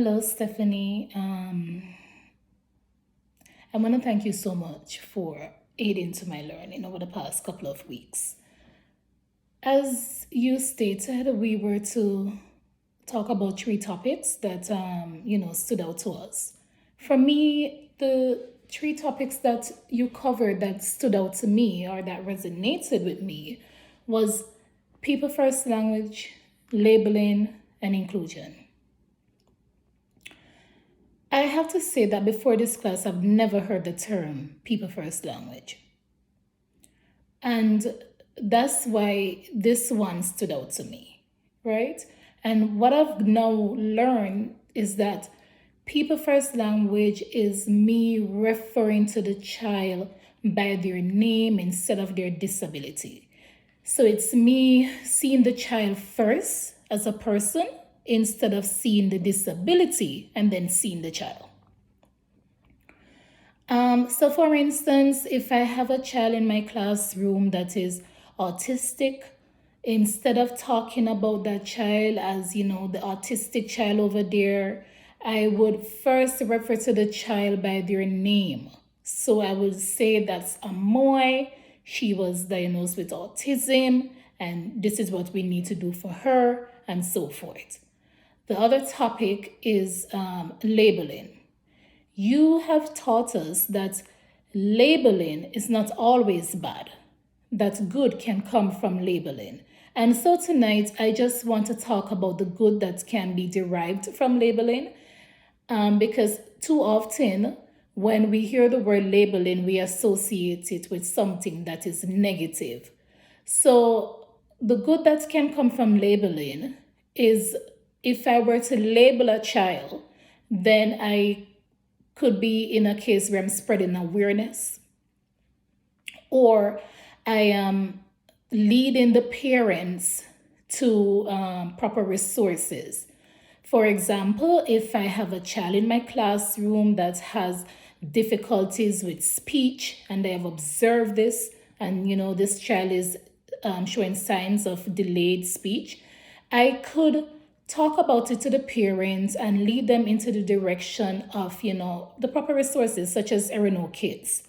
Hello, Stephanie. I want to thank you so much for aiding to my learning over the past couple of weeks. As you stated, we were to talk about three topics that stood out to us. For me, the three topics that you covered that stood out to me or that resonated with me was people first language, labeling, and inclusion. I have to say that before this class, I've never heard the term people first language. And that's why this one stood out to me, right? And what I've now learned is that people first language is me referring to the child by their name instead of their disability. So it's me seeing the child first as a person instead of seeing the disability and then seeing the child. So for instance, if I have a child in my classroom that is autistic, instead of talking about that child as, the autistic child over there, I would first refer to the child by their name. So I would say that's Amoy. She was diagnosed with autism, and this is what we need to do for her, and so forth. The other topic is labeling. You have taught us that labeling is not always bad, that good can come from labeling. And so tonight, I just want to talk about the good that can be derived from labeling, because too often when we hear the word labeling, we associate it with something that is negative. So the good that can come from labeling is if I were to label a child, then I could be in a case where I'm spreading awareness, or I am leading the parents to proper resources. For example, if I have a child in my classroom that has difficulties with speech and I have observed this, and this child is showing signs of delayed speech, I could talk about it to the parents and lead them into the direction of the proper resources such as Erino Kids,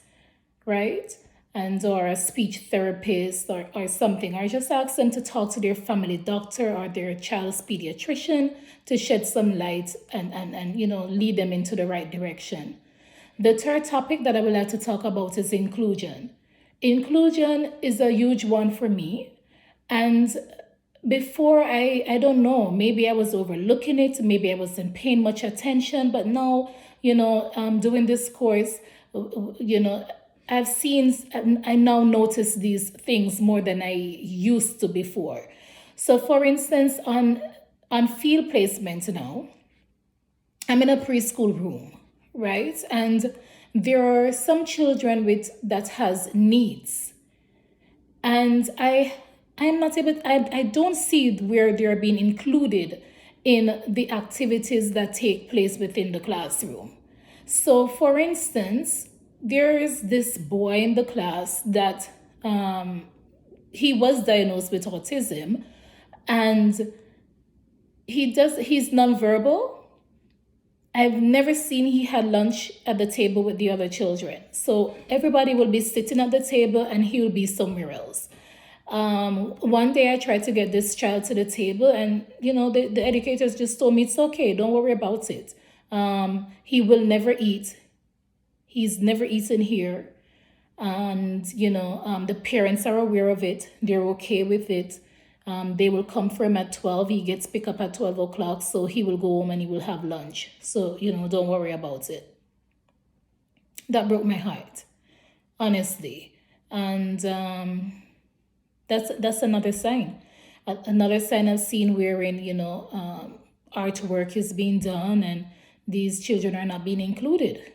right? And or a speech therapist or something, or just ask them to talk to their family doctor or their child's pediatrician to shed some light and lead them into the right direction. The third topic that I would like to talk about is inclusion. Inclusion is a huge one for me. And before, I don't know, maybe I was overlooking it, maybe I wasn't paying much attention, but now, doing this course, I've seen, I now notice these things more than I used to before. So for instance, on field placement now, I'm in a preschool room, right? And there are some children with that has needs. And I'm not able, I don't see where they're being included in the activities that take place within the classroom. So for instance, there is this boy in the class that he was diagnosed with autism, and he's nonverbal. I've never seen he had lunch at the table with the other children. So everybody will be sitting at the table and he will be somewhere else. One day I tried to get this child to the table, and the educators just told me it's okay, don't worry about it. He will never eat. He's never eaten here. And the parents are aware of it, they're okay with it. They will come for him at 12. He gets picked up at 12 o'clock, so he will go home and he will have lunch. So don't worry about it. That broke my heart, honestly. And that's another sign. Another sign I've seen wherein artwork is being done and these children are not being included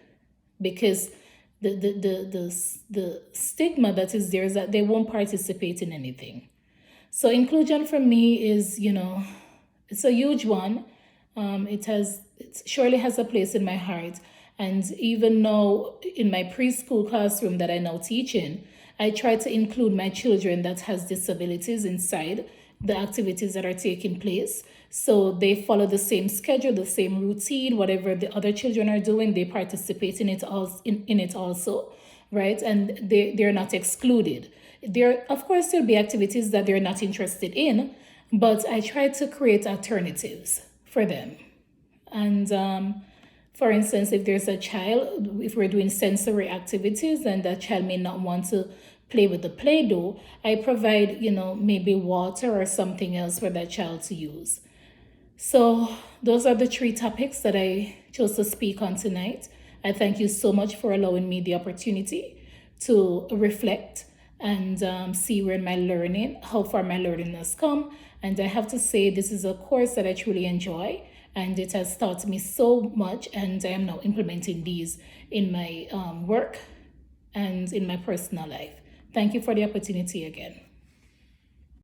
because the stigma that is there is that they won't participate in anything. So inclusion for me is it's a huge one. It surely has a place in my heart. And even now in my preschool classroom that I now teach in, I try to include my children that has disabilities inside the activities that are taking place. So they follow the same schedule, the same routine, whatever the other children are doing, they participate in it, in it also, right? And they're not excluded. There, of course, there'll be activities that they're not interested in, but I try to create alternatives for them. And for instance, if there's a child, if we're doing sensory activities and that child may not want to play with the Play-Doh, I provide, maybe water or something else for that child to use. So those are the 3 topics that I chose to speak on tonight. I thank you so much for allowing me the opportunity to reflect and see where my learning, how far my learning has come. And I have to say, this is a course that I truly enjoy, and it has taught me so much, and I am now implementing these in my work and in my personal life. Thank you for the opportunity again.